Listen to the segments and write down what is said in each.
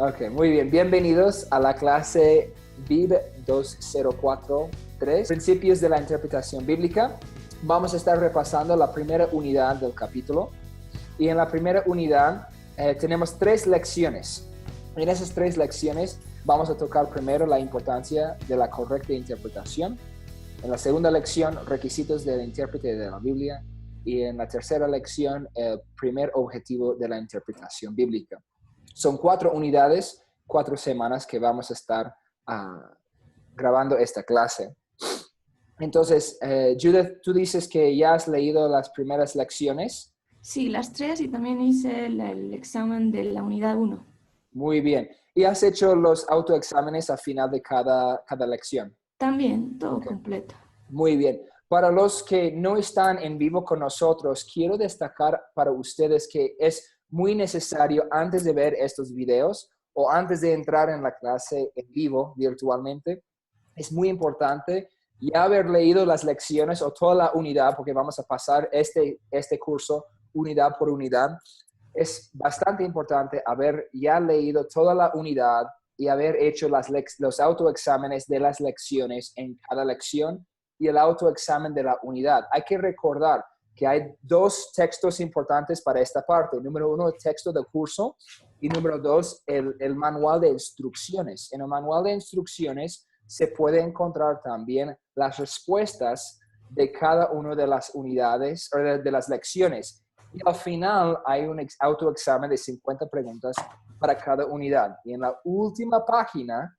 Ok, muy bien. Bienvenidos a la clase BIB 2043, Principios de la Interpretación Bíblica. Vamos a estar repasando la primera unidad del capítulo. Y en la primera unidad tenemos 3 lecciones. En esas 3 lecciones vamos a tocar primero la importancia de la correcta interpretación. En la segunda lección, requisitos del intérprete de la Biblia. Y en la tercera lección, el primer objetivo de la interpretación bíblica. Son 4 unidades, 4 semanas que vamos a estar grabando esta clase. Entonces, Judith, tú dices que ya has leído las primeras lecciones. Sí, las 3 y también hice el examen de la unidad 1. Muy bien. ¿Y has hecho los autoexámenes al final de cada lección? También, todo Okay. completo. Muy bien. Para los que no están en vivo con nosotros, quiero destacar para ustedes que es muy necesario antes de ver estos videos o antes de entrar en la clase en vivo virtualmente, es muy importante ya haber leído las lecciones o toda la unidad, porque vamos a pasar este curso unidad por unidad. Es bastante importante haber ya leído toda la unidad y haber hecho los autoexámenes de las lecciones en cada lección y el autoexamen de la unidad. Hay que recordar que hay 2 textos importantes para esta parte. Número 1, el texto del curso, y número 2, el manual de instrucciones. En el manual de instrucciones se puede encontrar también las respuestas de cada una de las unidades o de las lecciones. Y al final hay un autoexamen de 50 preguntas para cada unidad. Y en la última página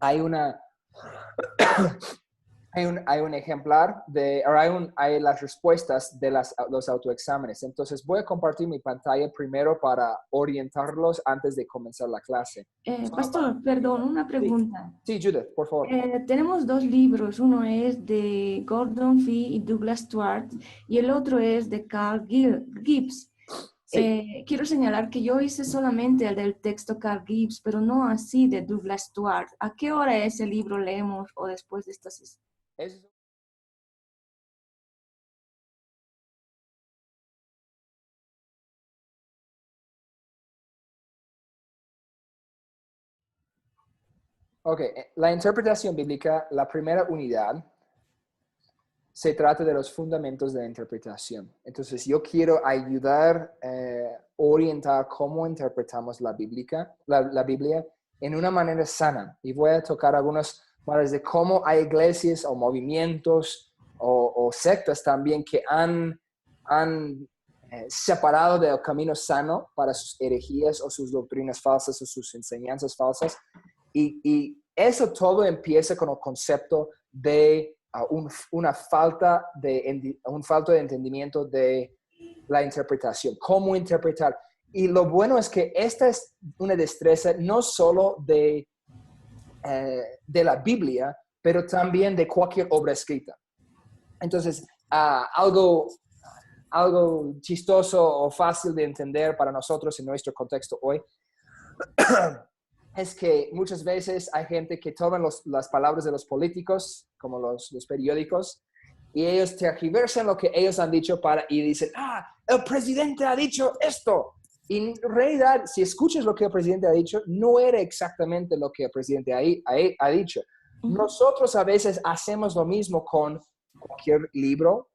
hay hay un ejemplar hay las respuestas de los autoexámenes. Entonces voy a compartir mi pantalla primero para orientarlos antes de comenzar la clase. Pastor, perdón, una pregunta. Sí, Judith, por favor. Tenemos 2 libros, uno es de Gordon Fee y Douglas Stuart y el otro es de Carl Gibbs. Sí. Quiero señalar que yo hice solamente el del texto Carl Gibbs, pero no así de Douglas Stuart. ¿A qué hora ese libro leemos o después de estas sesiones? Ok, la interpretación bíblica, la primera unidad, se trata de los fundamentos de la interpretación. Entonces, yo quiero ayudar, orientar cómo interpretamos la Biblia en una manera sana. Y voy a tocar algunos maneras de cómo hay iglesias o movimientos o sectas también que han separado del camino sano para sus herejías o sus doctrinas falsas o sus enseñanzas falsas. Y eso todo empieza con el concepto de un falta de entendimiento de la interpretación, cómo interpretar. Y lo bueno es que esta es una destreza no solo de la Biblia, pero también de cualquier obra escrita. Entonces, algo chistoso o fácil de entender para nosotros en nuestro contexto hoy es que muchas veces hay gente que toma las palabras de los políticos, como los periódicos, y ellos tergiversan lo que ellos han dicho y dicen, el presidente ha dicho esto. Y en realidad, si escuchas lo que el presidente ha dicho, no era exactamente lo que el presidente ha dicho. Nosotros a veces hacemos lo mismo con cualquier libro,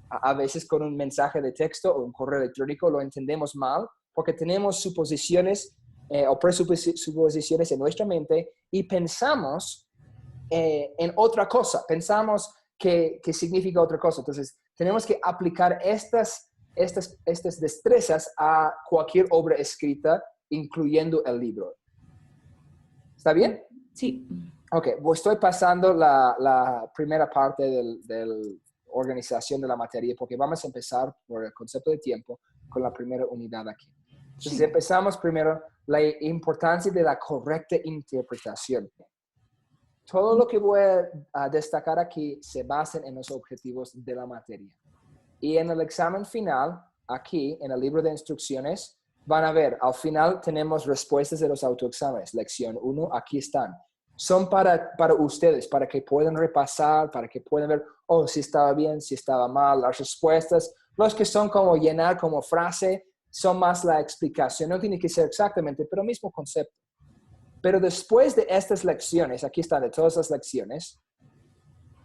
a veces con un mensaje de texto o un correo electrónico, lo entendemos mal porque tenemos suposiciones o presuposiciones en nuestra mente y pensamos en otra cosa, pensamos que significa otra cosa. Entonces, tenemos que aplicar estas destrezas a cualquier obra escrita, incluyendo el libro. ¿Está bien? Sí. Ok, pues estoy pasando la primera parte de la organización de la materia porque vamos a empezar por el concepto de tiempo con la primera unidad aquí. Entonces, sí. Empezamos primero la importancia de la correcta interpretación. Todo lo que voy a destacar aquí se basa en los objetivos de la materia. Y en el examen final, aquí en el libro de instrucciones, van a ver, al final tenemos respuestas de los autoexámenes. Lección 1, aquí están. Son para ustedes, para que puedan repasar, para que puedan ver, si estaba bien, si estaba mal, las respuestas. Los que son como llenar como frase, son más la explicación. No tiene que ser exactamente, pero mismo concepto. Pero después de estas lecciones, aquí están de todas las lecciones,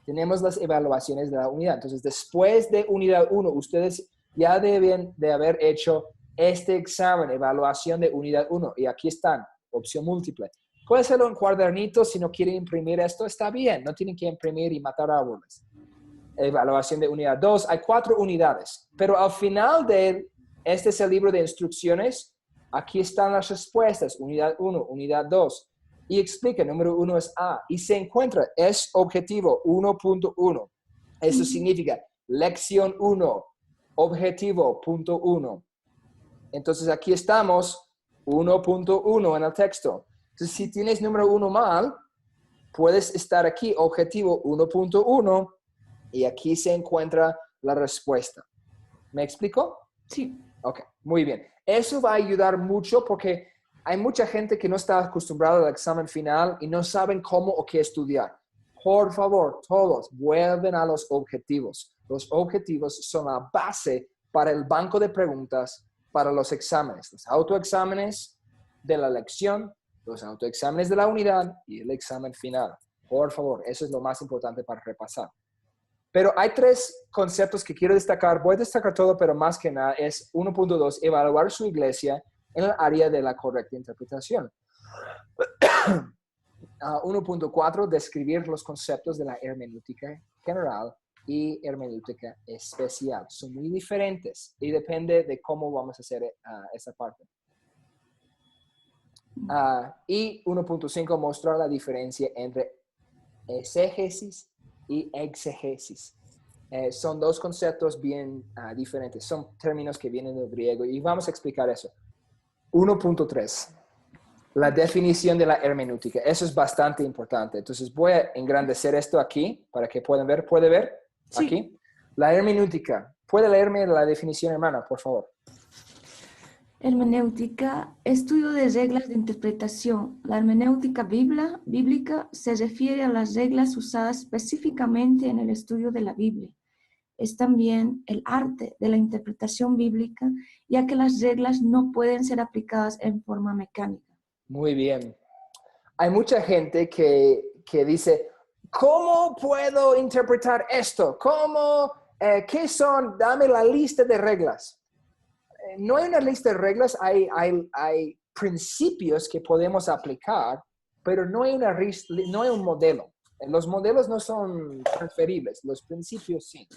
tenemos las evaluaciones de la unidad. Entonces, después de unidad 1, ustedes ya deben de haber hecho este examen, evaluación de unidad 1. Y aquí están, opción múltiple. Puede hacerlo en cuadernito, si no quieren imprimir esto, está bien. No tienen que imprimir y matar árboles. Evaluación de unidad 2, hay 4 unidades. Pero al final de este es el libro de instrucciones. Aquí están las respuestas, unidad 1, unidad 2. Y explica, número 1 es A. Y se encuentra, es objetivo 1.1. Eso significa lección 1, objetivo punto 1. Entonces aquí estamos, 1.1 en el texto. Entonces si tienes número 1 mal, puedes estar aquí, objetivo 1.1, y aquí se encuentra la respuesta. ¿Me explico? Sí. Ok, muy bien. Eso va a ayudar mucho porque hay mucha gente que no está acostumbrada al examen final y no saben cómo o qué estudiar. Por favor, todos vuelven a los objetivos. Los objetivos son la base para el banco de preguntas para los exámenes. Los autoexámenes de la lección, los autoexámenes de la unidad y el examen final. Por favor, eso es lo más importante para repasar. Pero hay 3 conceptos que quiero destacar. Voy a destacar todo, pero más que nada es 1.2, evaluar su iglesia en el área de la correcta interpretación. 1.4, describir los conceptos de la hermenéutica general y hermenéutica especial. Son muy diferentes y depende de cómo vamos a hacer esa parte. Y 1.5, mostrar la diferencia entre exégesis y exegesis. Son 2 conceptos bien diferentes. Son términos que vienen del griego y vamos a explicar eso. 1.3. La definición de la hermenéutica. Eso es bastante importante. Entonces voy a engrandecer esto aquí para que puedan ver. ¿Puede ver? Sí. Aquí. La hermenéutica. ¿Puede leerme la definición, hermana, por favor? Hermenéutica, estudio de reglas de interpretación. La hermenéutica bíblica se refiere a las reglas usadas específicamente en el estudio de la Biblia. Es también el arte de la interpretación bíblica, ya que las reglas no pueden ser aplicadas en forma mecánica. Muy bien. Hay mucha gente que dice, ¿cómo puedo interpretar esto? ¿Qué son? Dame la lista de reglas. No hay una lista de reglas, hay principios que podemos aplicar, pero no hay un modelo. Los modelos no son transferibles, los principios sí.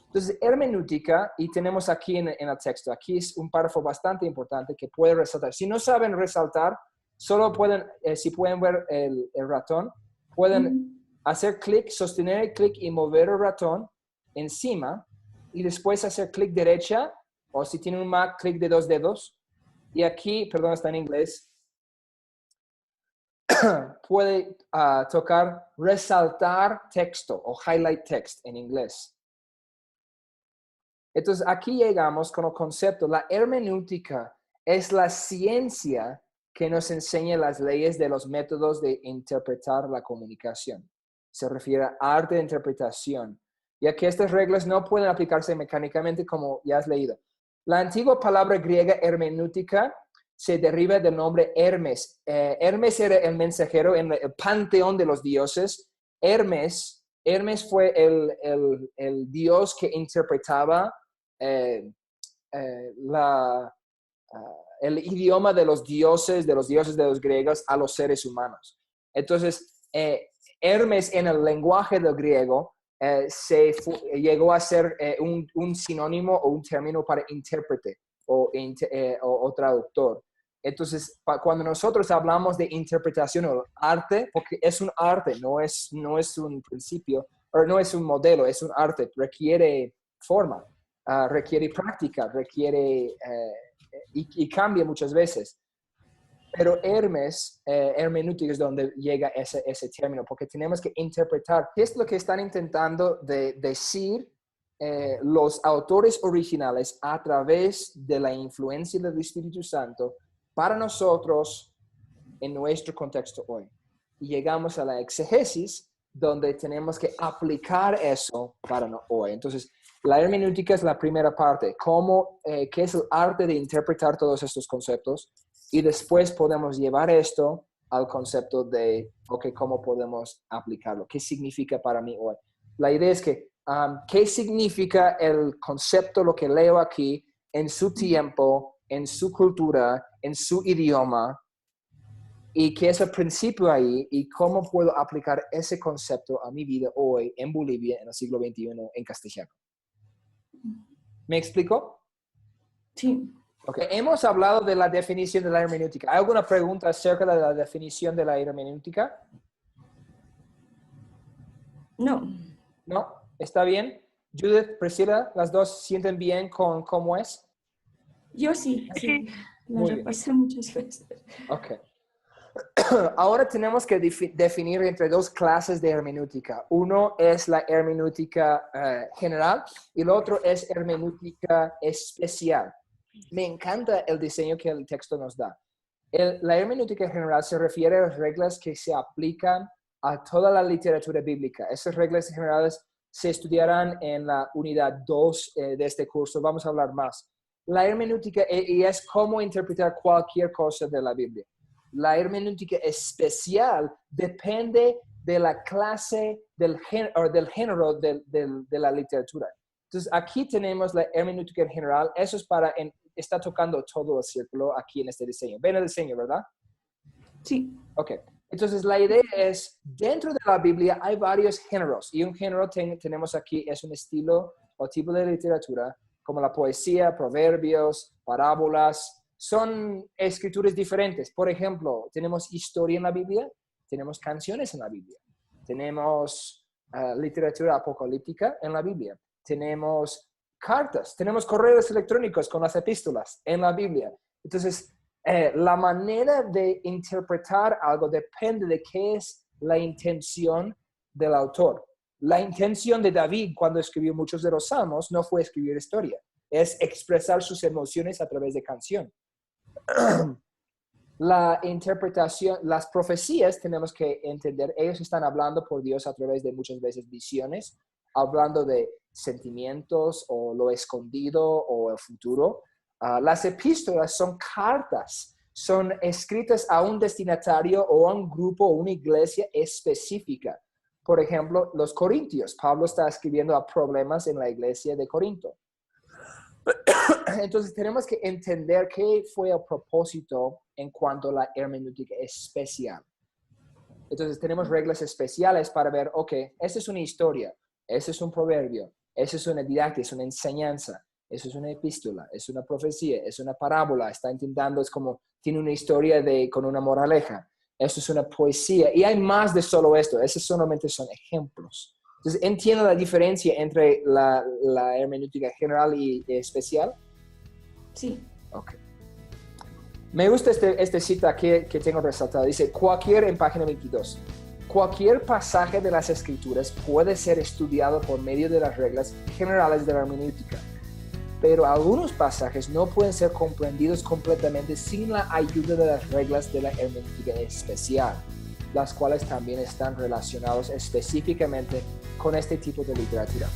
Entonces, hermenéutica, y tenemos aquí en el texto, aquí es un párrafo bastante importante que puede resaltar. Si no saben resaltar, solo pueden, si pueden ver el ratón, pueden hacer clic, sostener el clic y mover el ratón encima, y después hacer clic derecha, o si tienen un Mac, clic de 2 dedos. Y aquí, perdón, está en inglés, puede tocar resaltar texto o highlight text en inglés. Entonces, aquí llegamos con el concepto. La hermenéutica es la ciencia que nos enseña las leyes de los métodos de interpretar la comunicación. Se refiere a arte de interpretación, ya que estas reglas no pueden aplicarse mecánicamente como ya has leído. La antigua palabra griega hermenéutica se deriva del nombre Hermes. Hermes era el mensajero en el panteón de los dioses. Hermes fue el dios que interpretaba el idioma de los dioses de los griegos a los seres humanos. Entonces, Hermes en el lenguaje del griego llegó a ser un sinónimo o un término para intérprete o traductor. Entonces, cuando nosotros hablamos de interpretación o arte, porque es un arte, no es un principio, o no es un modelo, es un arte, requiere forma, requiere práctica, requiere y cambia muchas veces. Pero hermenéutica es donde llega ese término, porque tenemos que interpretar qué es lo que están intentando decir los autores originales a través de la influencia del Espíritu Santo para nosotros en nuestro contexto hoy. Y llegamos a la exegesis, donde tenemos que aplicar eso para hoy. Entonces, la hermenéutica es la primera parte, qué es el arte de interpretar todos estos conceptos, y después podemos llevar esto al concepto de, cómo podemos aplicarlo, qué significa para mí hoy. La idea es que, ¿qué significa el concepto, lo que leo aquí, en su tiempo, en su cultura, en su idioma? Y qué es el principio ahí y cómo puedo aplicar ese concepto a mi vida hoy en Bolivia en el siglo XXI en castellano. ¿Me explico? Sí. Okay. Hemos hablado de la definición de la hermenéutica. ¿Hay alguna pregunta acerca de la definición de la hermenéutica? No. ¿No? ¿Está bien? Judith, Priscila, ¿las dos sienten bien con cómo es? Yo sí. La repasé muchas veces. Ok. Ahora tenemos que definir entre dos clases de hermenéutica. Uno es la hermenéutica general y el otro es hermenéutica especial. Me encanta el diseño que el texto nos da. La hermenéutica general se refiere a las reglas que se aplican a toda la literatura bíblica. Esas reglas generales se estudiarán en la unidad 2 de este curso. Vamos a hablar más. La hermenéutica es cómo interpretar cualquier cosa de la Biblia. La hermenéutica especial depende de la clase del género de la literatura. Entonces, aquí tenemos la hermenéutica general. Eso es está tocando todo el círculo aquí en este diseño. ¿Ven el diseño, verdad? Sí. Ok. Entonces, la idea es, dentro de la Biblia hay varios géneros. Y un género tenemos aquí, es un estilo o tipo de literatura, como la poesía, proverbios, parábolas. Son escrituras diferentes. Por ejemplo, tenemos historia en la Biblia, tenemos canciones en la Biblia, tenemos literatura apocalíptica en la Biblia, tenemos cartas, tenemos correos electrónicos con las epístolas en la Biblia. Entonces, la manera de interpretar algo depende de qué es la intención del autor. La intención de David cuando escribió muchos de los salmos no fue escribir historia, es expresar sus emociones a través de canción. La interpretación, las profecías tenemos que entender, ellos están hablando por Dios a través de muchas veces visiones, hablando de sentimientos o lo escondido o el futuro. Las epístolas son cartas, son escritas a un destinatario o a un grupo o una iglesia específica. Por ejemplo, los Corintios. Pablo está escribiendo a problemas en la iglesia de Corinto. Entonces tenemos que entender qué fue el propósito en cuanto a la hermenéutica especial. Entonces tenemos reglas especiales para ver, esta es una historia, ese es un proverbio, esa es una didáctica, es una enseñanza, eso es una epístola, es una profecía, es una parábola, está intentando, es como, tiene una historia con una moraleja, eso es una poesía, y hay más de solo esto, esos solamente son ejemplos. Entonces, ¿entiendo la diferencia entre la hermenéutica general y especial? Sí. Ok. Me gusta este cita que tengo resaltado. Dice, en página 22, cualquier pasaje de las Escrituras puede ser estudiado por medio de las reglas generales de la hermenéutica, pero algunos pasajes no pueden ser comprendidos completamente sin la ayuda de las reglas de la hermenéutica especial, las cuales también están relacionados específicamente con este tipo de literatura.